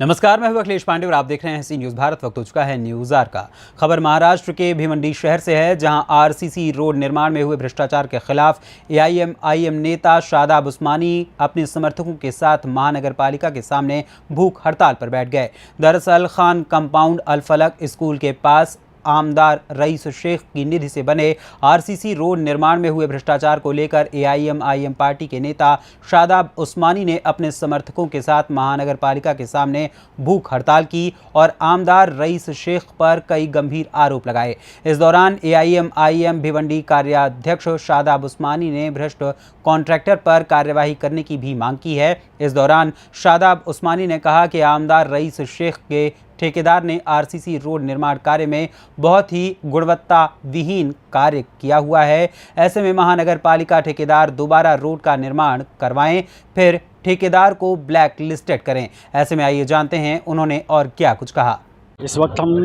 नमस्कार, मैं हूं अखिलेश पांडे और आप देख रहे हैं सी न्यूज़ भारत। वक्त हो चुका है न्यूज़ आवर का। खबर महाराष्ट्र के भिवंडी शहर से है, जहां आरसीसी रोड निर्माण में हुए भ्रष्टाचार के खिलाफ एआईएमआईएम नेता शादाब उस्मानी अपने समर्थकों के साथ महानगर पालिका के सामने भूख हड़ताल पर बैठ गए। दरअसल खान कंपाउंड अल फलक स्कूल के पास आमदार रईस शेख की निधि से बने आरसीसी रोड निर्माण में हुए भ्रष्टाचार को लेकर एआईएमआईएम पार्टी के नेता शादाब उस्मानी ने अपने समर्थकों के साथ महानगर पालिका के सामने भूख हड़ताल की और आमदार रईस शेख पर कई गंभीर आरोप लगाए। इस दौरान एआईएमआईएम भिवंडी कार्याध्यक्ष शादाब उस्मानी ने भ्रष्ट कॉन्ट्रैक्टर पर कार्यवाही करने की भी मांग की है। इस दौरान शादाब उस्मानी ने कहा कि आमदार रईस शेख के ठेकेदार ने आरसीसी रोड निर्माण कार्य में बहुत ही गुणवत्ता विहीन कार्य किया हुआ है। ऐसे में महानगर पालिका ठेकेदार दोबारा रोड का निर्माण करवाएं, फिर ठेकेदार को ब्लैक लिस्टेड करें। ऐसे में आइए जानते हैं उन्होंने और क्या कुछ कहा। इस वक्त हम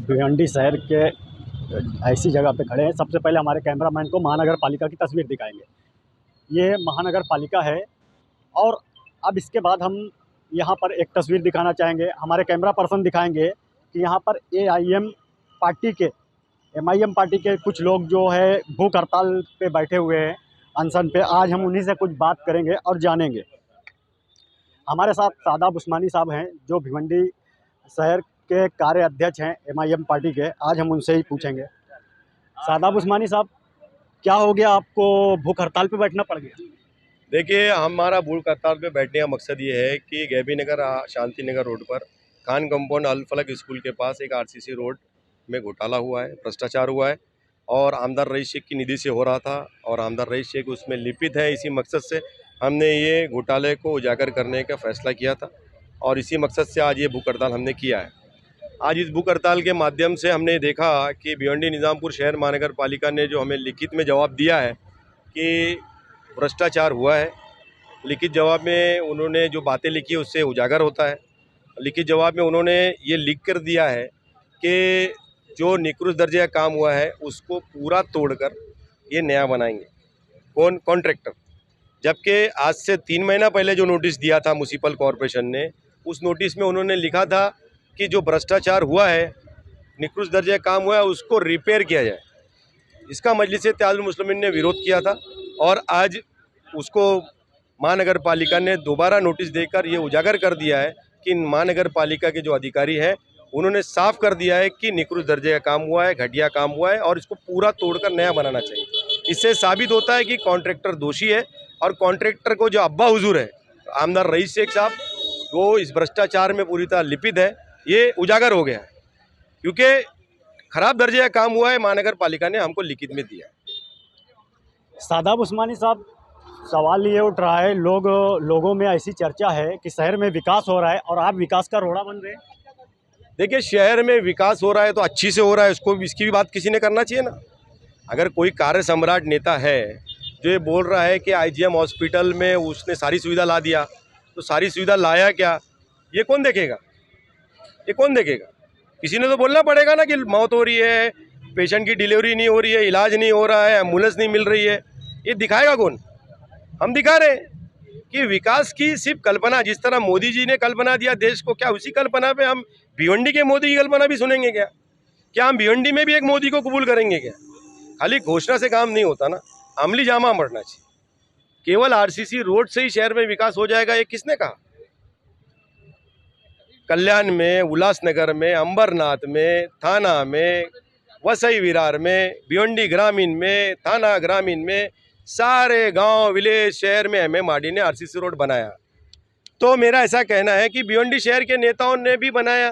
भिवंडी शहर के ऐसी जगह पे खड़े हैं। सबसे पहले हमारे कैमरामैन को महानगर पालिका की तस्वीर दिखाएंगे। ये महानगर पालिका है और अब इसके बाद हम यहाँ पर एक तस्वीर दिखाना चाहेंगे। हमारे कैमरा पर्सन दिखाएंगे कि यहाँ पर एआईएम पार्टी के कुछ लोग जो है भूख हड़ताल पे बैठे हुए हैं, अनशन पे। आज हम उन्हीं से कुछ बात करेंगे और जानेंगे। हमारे साथ शादाब उस्मानी साहब हैं, जो भिवंडी शहर के कार्य अध्यक्ष हैं एमआईएम पार्टी के। आज हम उनसे ही पूछेंगे। शादाब उस्मानी साहब, क्या हो गया, आपको भूख हड़ताल पे बैठना पड़ गया? देखिए, हमारा भूख हड़ताल पे बैठने का मकसद ये है कि गैबी नगर शांति नगर रोड पर खान कंपाउंड अल फलक स्कूल के पास एक आरसीसी रोड में घोटाला हुआ है, भ्रष्टाचार हुआ है और आमदार रईस शेख की निधि से हो रहा था और आमदार रईस शेख उसमें लिपित है। इसी मकसद से हमने ये घोटाले को उजागर करने का फैसला किया था और इसी मकसद से आज ये भूख हड़ताल हमने किया है। आज इस भूख हड़ताल के माध्यम से हमने देखा कि भिवंडी निज़ामपुर शहर महानगर पालिका ने जो हमें लिखित में जवाब दिया है कि भ्रष्टाचार हुआ है। लिखित जवाब में उन्होंने जो बातें लिखी उससे उजागर होता है। लिखित जवाब में उन्होंने ये लिख कर दिया है कि जो निकृष्ट दर्जे का काम हुआ है उसको पूरा तोड़कर ये नया बनाएंगे। कौन? कॉन्ट्रैक्टर। जबकि आज से 3 महीना पहले जो नोटिस दिया था म्युनिसिपल कॉरपोरेशन ने, उस नोटिस में उन्होंने लिखा था कि जो भ्रष्टाचार हुआ है, निकृष्ट दर्जे का काम हुआ है, उसको रिपेयर किया जाए। इसका मजलिस इत्तेहादुल मुस्लिमीन ने विरोध किया था और आज उसको महानगर पालिका ने दोबारा नोटिस देकर ये उजागर कर दिया है कि महानगर पालिका के जो अधिकारी हैं उन्होंने साफ कर दिया है कि निकृष्ट दर्जे का काम हुआ है, घटिया काम हुआ है और इसको पूरा तोड़कर नया बनाना चाहिए। इससे साबित होता है कि कॉन्ट्रैक्टर दोषी है और कॉन्ट्रैक्टर को जो अब्बा हुजूर है आमदार रईस शेख साहब, वो इस भ्रष्टाचार में पूरी तरह लिपित है। ये उजागर हो गया है क्योंकि खराब दर्जे का काम हुआ है, महानगर पालिका ने हमको लिखित में दिया है। शादाब उस्मानी साहब, सवाल ये उठ रहा है, लोगों में ऐसी चर्चा है कि शहर में विकास हो रहा है और आप विकास का रोड़ा बन रहे हैं। देखिए, शहर में विकास हो रहा है तो अच्छी से हो रहा है, इसकी भी बात किसी ने करना चाहिए ना। अगर कोई कार्य सम्राट नेता है जो ये बोल रहा है कि आईजीएम हॉस्पिटल में उसने सारी सुविधा ला दिया, तो सारी सुविधा लाया क्या, ये कौन देखेगा? ये कौन देखेगा? किसी ने तो बोलना पड़ेगा ना कि मौत हो रही है, पेशेंट की डिलीवरी नहीं हो रही है, इलाज नहीं हो रहा है, एम्बुलेंस नहीं मिल रही है। ये दिखाएगा कौन? हम दिखा रहे हैं कि विकास की सिर्फ कल्पना, जिस तरह मोदी जी ने कल्पना दिया देश को, क्या उसी कल्पना पे हम भिवंडी के मोदी की कल्पना भी सुनेंगे क्या? क्या हम भिवंडी में भी एक मोदी को कबूल करेंगे क्या? खाली घोषणा से काम नहीं होता ना, अमली जामा पड़ना चाहिए। केवल आरसीसी रोड से ही शहर में विकास हो जाएगा, ये किसने कहा? कल्याण में, उल्लासनगर में, अंबरनाथ में, थाना में, वसई विरार में, भिवंडी ग्रामीण में, थाना ग्रामीण में, सारे गांव विलेज शहर में एमएमआरडी ने आरसीसी रोड बनाया। तो मेरा ऐसा कहना है कि भिवंडी शहर के नेताओं ने भी बनाया।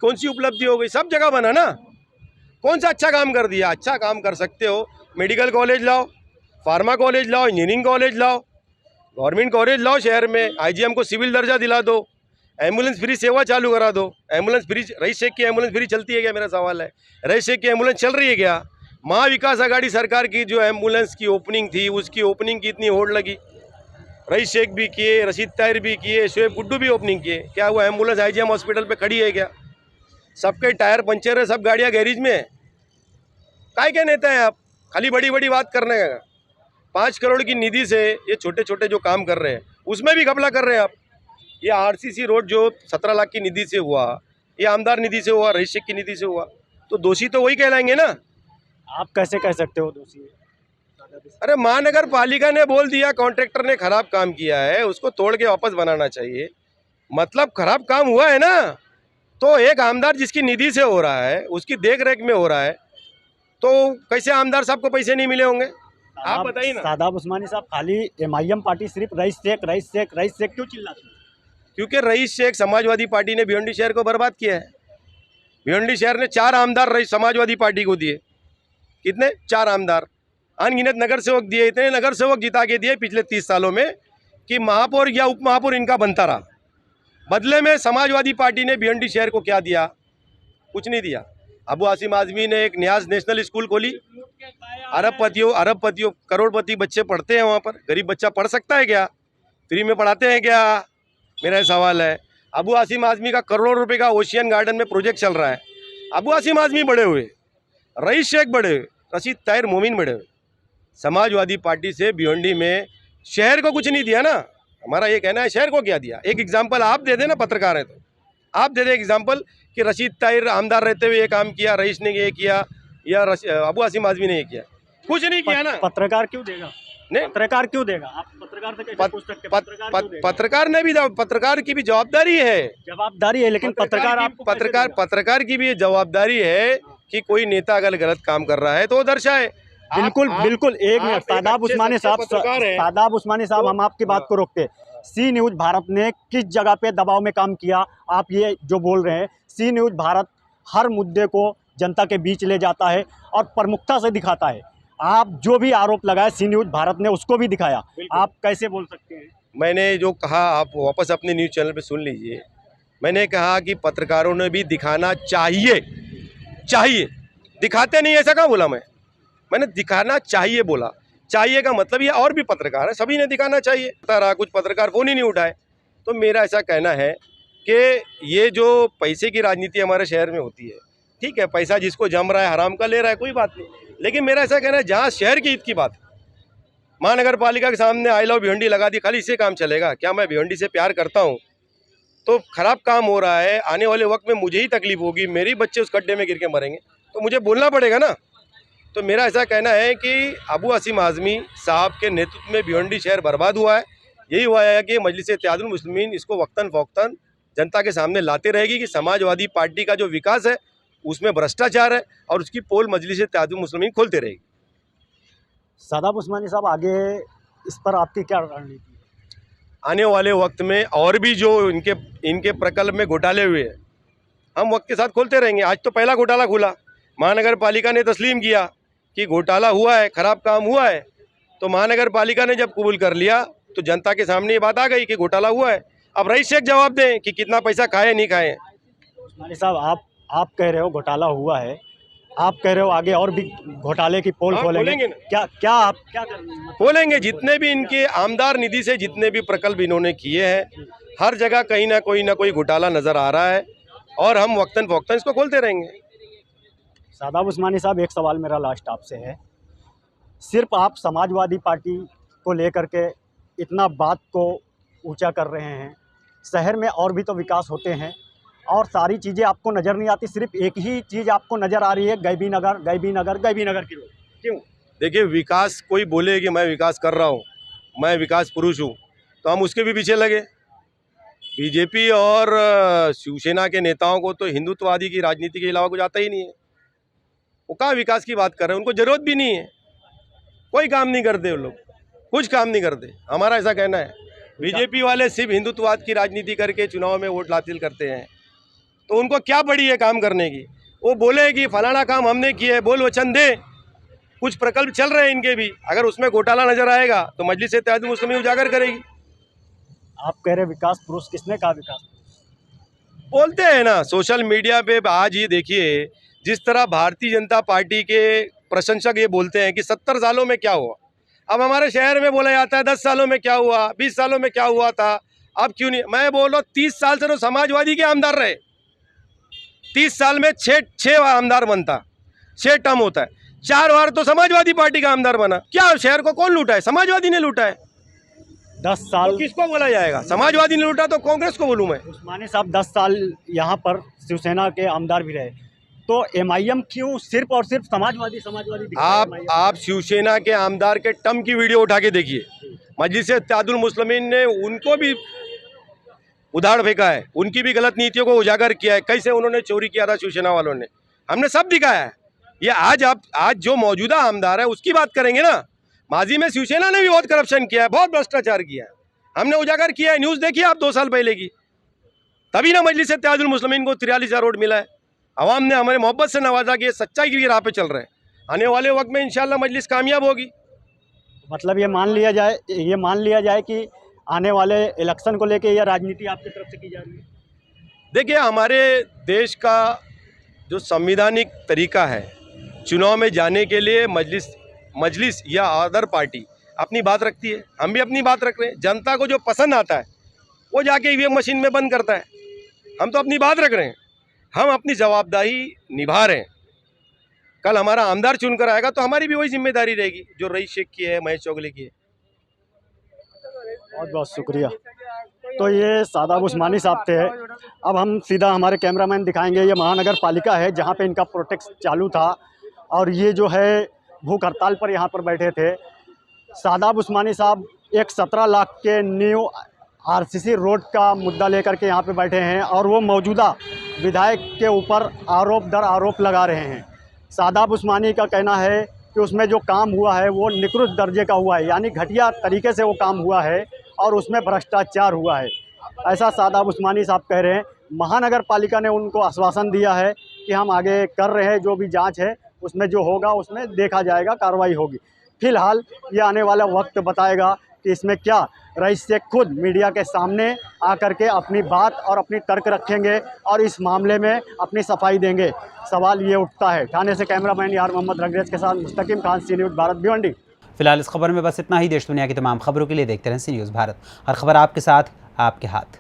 कौन सी उपलब्धि हो गई? सब जगह बना ना। कौन सा अच्छा काम कर दिया? अच्छा काम कर सकते हो, मेडिकल कॉलेज लाओ, फार्मा कॉलेज लाओ, इंजीनियरिंग कॉलेज लाओ, गवर्नमेंट कॉलेज लाओ शहर में, आईजीएम को सिविल दर्जा दिला दो, एम्बुलेंस फ्री सेवा चालू करा दो। एम्बुलेंस फ्री, रईस शेख की एम्बुलेंस फ्री चलती है क्या? मेरा सवाल है। रईस शेख की एम्बुलेंस चल रही है क्या? महाविकास आघाड़ी सरकार की जो एम्बुलेंस की ओपनिंग थी, उसकी ओपनिंग की इतनी होड़ लगी। रईस शेख भी किए, रशीद ताहिर भी किए, शोएब गुड्डू भी ओपनिंग किए। क्या वो एम्बुलेंस आईजीएम हॉस्पिटल पे खड़ी है क्या? सबके टायर पंचर है, सब गाड़ियाँ गैरेज में है। काय क्या नेता है आप? खाली बड़ी बड़ी बात करने का। 5 करोड़ की निधि से ये छोटे छोटे जो काम कर रहे हैं उसमें भी घपला कर रहे हैं आप। ये आरसीसी रोड जो 17 लाख की निधि से हुआ, ये आमदार निधि से हुआ, रईस शेख की निधि से हुआ, तो दोषी तो वही कहलाएंगे ना। आप कैसे कह सकते हो दोषी है? अरे महानगर पालिका ने बोल दिया कॉन्ट्रैक्टर ने खराब काम किया है, उसको तोड़ के वापस बनाना चाहिए, मतलब खराब काम हुआ है ना। तो एक आमदार जिसकी निधि से हो रहा है, उसकी देख रेख में हो रहा है, तो कैसे आमदार साहब को पैसे नहीं मिले होंगे? आप बताइए ना। सादाब उस्मानी साहब, खाली एमआईएम पार्टी सिर्फ रईस शेख क्यों चिल्लाती है? क्योंकि रईस शेख समाजवादी पार्टी ने भिवंडी शहर को बर्बाद किया है। भिवंडी शहर ने 4 आमदार रईस समाजवादी पार्टी को दिए। कितने? 4 आमदार, अनगिनत नगर सेवक दिए। इतने नगर सेवक जिता के दिए पिछले 30 सालों में कि महापौर या उप महापौर इनका बनता रहा। बदले में समाजवादी पार्टी ने भिवंडी शहर को क्या दिया? कुछ नहीं दिया। अबू आसिम आजमी ने एक न्याज नेशनल स्कूल खोली, अरबपतियों करोड़पति बच्चे पढ़ते हैं वहाँ पर। गरीब बच्चा पढ़ सकता है क्या? फ्री में पढ़ाते हैं क्या? मेरा सवाल है। अबू आसिम आजमी का करोड़ों रुपए का ओशियन गार्डन में प्रोजेक्ट चल रहा है। अबू आसिम आजमी बड़े हुए, रईस शेख बड़े हुए, रशीद ताहिर मोमिन बड़े हुए। समाजवादी पार्टी से भिवंडी में शहर को कुछ नहीं दिया ना। हमारा ये कहना है शहर को क्या दिया। एक एग्जाम्पल आप दे देना, पत्रकार है तो आप दे दे एग्जाम्पल कि रशीद ताहिर आमदार रहते हुए ये काम किया, रईस ने ये किया, या अबू आसिम आजमी ने ये किया। कुछ नहीं किया ना। पत्रकार क्यों देगा? नहीं, पत्रकार क्यों देगा? आप पत्रकार से कैसे पूछ सकते हैं? पत्रकार क्यों देगा? पत्रकार की भी जवाबदारी है। जवाबदारी है, लेकिन पत्रकार की भी जवाबदारी है कि कोई नेता अगर गलत काम कर रहा है तो वो दर्शाए। बिल्कुल एक मिनट, सादाब उस्मानी साहब, हम आपकी बात को रोकते हैं। सी न्यूज़ भारत ने किस जगह पे दबाव में काम किया? आप ये जो बोल रहे हैं, सी न्यूज़ भारत हर मुद्दे को जनता के बीच ले जाता है और प्रमुखता से दिखाता है। आप जो भी आरोप लगाए सी न्यूज़ भारत ने उसको भी दिखाया, आप कैसे बोल सकते हैं? मैंने जो कहा आप वापस अपने न्यूज़ चैनल पे सुन लीजिए। मैंने कहा कि पत्रकारों ने भी दिखाना चाहिए, दिखाते नहीं, ऐसा कहाँ बोला मैंने दिखाना चाहिए बोला। चाहिए का मतलब ये और भी पत्रकार है, सभी ने दिखाना चाहिए। रहा कुछ पत्रकार फ़ोन ही नहीं उठाए। तो मेरा ऐसा कहना है कि ये जो पैसे की राजनीति हमारे शहर में होती है, ठीक है, पैसा जिसको जम रहा है, हराम का ले रहा है, कोई बात नहीं, लेकिन मेरा ऐसा कहना है जहाँ शहर की हित की बात, महानगर पालिका के सामने आई लव भिवंडी लगा दी, खाली इससे काम चलेगा क्या? मैं भिवंडी से प्यार करता हूँ, तो खराब काम हो रहा है, आने वाले वक्त में मुझे ही तकलीफ होगी, मेरे बच्चे उस गड्ढे में गिर के मरेंगे, तो मुझे बोलना पड़ेगा ना। तो मेरा ऐसा कहना है कि अबू आसिम आजमी साहब के नेतृत्व में भिवंडी शहर बर्बाद हुआ है। यही हुआ है कि मजलिस-ए-इत्तेहादुल मुस्लिमीन इसको वक्तन फ़ौक्तन जनता के सामने लाते रहेगी कि समाजवादी पार्टी का जो विकास है उसमें भ्रष्टाचार है, और उसकी पोल मजलिस-ए-इत्तेहादुल मुस्लिमीन खोलते रहेगी। सादाब उस्मानी साहब, आगे इस पर आपकी क्या रणनीति है? आने वाले वक्त में और भी जो इनके प्रकल्प में घोटाले हुए हैं, हम वक्त के साथ खोलते रहेंगे। आज तो पहला घोटाला खुला, महानगर पालिका ने तस्लीम किया कि घोटाला हुआ है, खराब काम हुआ है, तो महानगर पालिका ने जब कबूल कर लिया तो जनता के सामने ये बात आ गई कि घोटाला हुआ है। अब रईस शेख जवाब दें कि कितना पैसा खाए नहीं खाए। उस्मानी साहब, आप कह रहे हो घोटाला हुआ है, आप कह रहे हो आगे और भी घोटाले की पोल खोलेंगे। क्या आप क्या करेंगे? खोलेंगे। जितने भी इनके आमदार निधि से जितने भी प्रकल्प इन्होंने किए हैं, हर जगह कहीं ना कोई घोटाला नजर आ रहा है, और हम वक्तन फ़ौक्तन इसको खोलते रहेंगे। सादाब उस्मानी साहब, एक सवाल मेरा लास्ट आपसे है। सिर्फ आप समाजवादी पार्टी को लेकर के इतना बात को ऊंचा कर रहे हैं, शहर में और भी तो विकास होते हैं और सारी चीज़ें आपको नज़र नहीं आती, सिर्फ एक ही चीज़ आपको नज़र आ रही है, गैबी नगर की रोड। क्यों? देखिए, विकास कोई बोले कि मैं विकास कर रहा हूँ, मैं विकास पुरुष हूँ, तो हम उसके भी पीछे लगे। बीजेपी और शिवसेना के नेताओं को तो हिंदुत्ववादी की राजनीति के अलावा कुछ आता ही नहीं है। वो कहाँ विकास की बात कर रहे हैं? उनको ज़रूरत भी नहीं है, कोई काम नहीं करते वो लोग, कुछ काम नहीं करते। हमारा ऐसा कहना है, बीजेपी वाले सिर्फ हिंदुत्ववाद की राजनीति करके चुनाव में वोट हासिल करते हैं, तो उनको क्या पड़ी है काम करने की? वो बोले कि फलाना काम हमने किया है, बोल वचन दे। कुछ प्रकल्प चल रहे हैं इनके भी, अगर उसमें घोटाला नजर आएगा तो मजलिस-ए-इत्तेहादुल मुस्लिमीन उजागर करेगी। आप कह रहे विकास पुरुष, किसने कहा विकास? बोलते हैं ना सोशल मीडिया पे। आज ये देखिए, जिस तरह भारतीय जनता पार्टी के प्रशंसक ये बोलते हैं कि 70 सालों में क्या हुआ, अब हमारे शहर में बोला जाता है 10 सालों में क्या हुआ, 20 सालों में क्या हुआ था, अब क्यों नहीं? मैं बोल रहा हूँ 30 साल से तो समाजवादी के आमदार रहे। 30 साल में 6 आमदार बनता, 6 टर्म होता है, 4 बार तो समाजवादी पार्टी का आमदार बना। क्या शहर को कौन लूटा है? समाजवादी ने लूटा है। 10 तो साल किसको बोला जाएगा? समाजवादी ने लूटा तो कांग्रेस को बोलूं मैं? उस्मानी साहब 10 साल यहाँ पर शिवसेना के आमदार भी रहे, तो एमआईएम क्यों सिर्फ और सिर्फ समाजवादी दिखता है MIM? आप शिवसेना के आमदार के टम की वीडियो उठा के देखिए। मजलिस इत्तेहादुल मुस्लिमीन ने उनको भी उधाड़ फेंका है, उनकी भी गलत नीतियों को उजागर किया है, कैसे उन्होंने चोरी किया था शिवसेना वालों ने, हमने सब दिखाया है। ये आज जो मौजूदा आमदार है उसकी बात करेंगे ना। माजी में शिवसेना ने भी बहुत करप्शन किया है, बहुत भ्रष्टाचार किया है, हमने उजागर किया है। न्यूज़ देखिए आप 2 साल पहले की, तभी ना मजलिस इत्तेहादुल मुस्लिमीन को 43,000 वोट मिला है। अवाम ने हमारे मोहब्बत से नवाजा कि ये सच्चाई की राह पे चल रहे हैं। आने वाले वक्त में इंशाल्लाह मजलिस कामयाब होगी। मतलब ये मान लिया जाए कि आने वाले इलेक्शन को लेके ये राजनीति आपकी तरफ से की जा रही है। देखिए, हमारे देश का जो संवैधानिक तरीका है, चुनाव में जाने के लिए मजलिस या अदर पार्टी अपनी बात रखती है, हम भी अपनी बात रख रहे हैं। जनता को जो पसंद आता है वो जाके ईवीएम मशीन में बंद करता है। हम तो अपनी बात रख रहे हैं, हम अपनी जवाबदारी निभा रहे हैं। कल हमारा आमदार चुनकर आएगा तो हमारी भी वही जिम्मेदारी रहेगी जो रईस शेख की है, महेश चौगले की है। बहुत बहुत शुक्रिया। तो ये सादाब उस्मानी साहब थे। अब हम सीधा हमारे कैमरामैन दिखाएंगे, ये महानगर पालिका है जहाँ पे इनका प्रोटेस्ट चालू था और ये जो है भूख हड़ताल पर यहाँ पर बैठे थे। सादाब उस्मानी साहब एक 17 लाख के न्यू आरसीसी रोड का मुद्दा लेकर के यहाँ पे बैठे हैं और वो मौजूदा विधायक के ऊपर आरोप दर आरोप लगा रहे हैं। सादाब उस्मानी का कहना है कि उसमें जो काम हुआ है वो निकृष्ट दर्जे का हुआ है, यानी घटिया तरीके से वो काम हुआ है और उसमें भ्रष्टाचार हुआ है, ऐसा सादाब उस्मानी साहब कह रहे हैं। महानगर पालिका ने उनको आश्वासन दिया है कि हम आगे कर रहे हैं, जो भी जांच है उसमें जो होगा उसमें देखा जाएगा, कार्रवाई होगी। फिलहाल ये आने वाला वक्त बताएगा कि इसमें क्या रईस शेख खुद मीडिया के सामने आकर के अपनी बात और अपनी तर्क रखेंगे और इस मामले में अपनी सफाई देंगे। सवाल ये उठता है। ठाणे से कैमरामैन यार मोहम्मद रंगरेज के साथ मुस्तकीम खान, सी न्यूज़ भारत, भिवंडी। फिलहाल इस खबर में बस इतना ही। देश दुनिया की तमाम खबरों के लिए देखते रहें सी न्यूज़ भारत। हर खबर आपके साथ, आपके हाथ।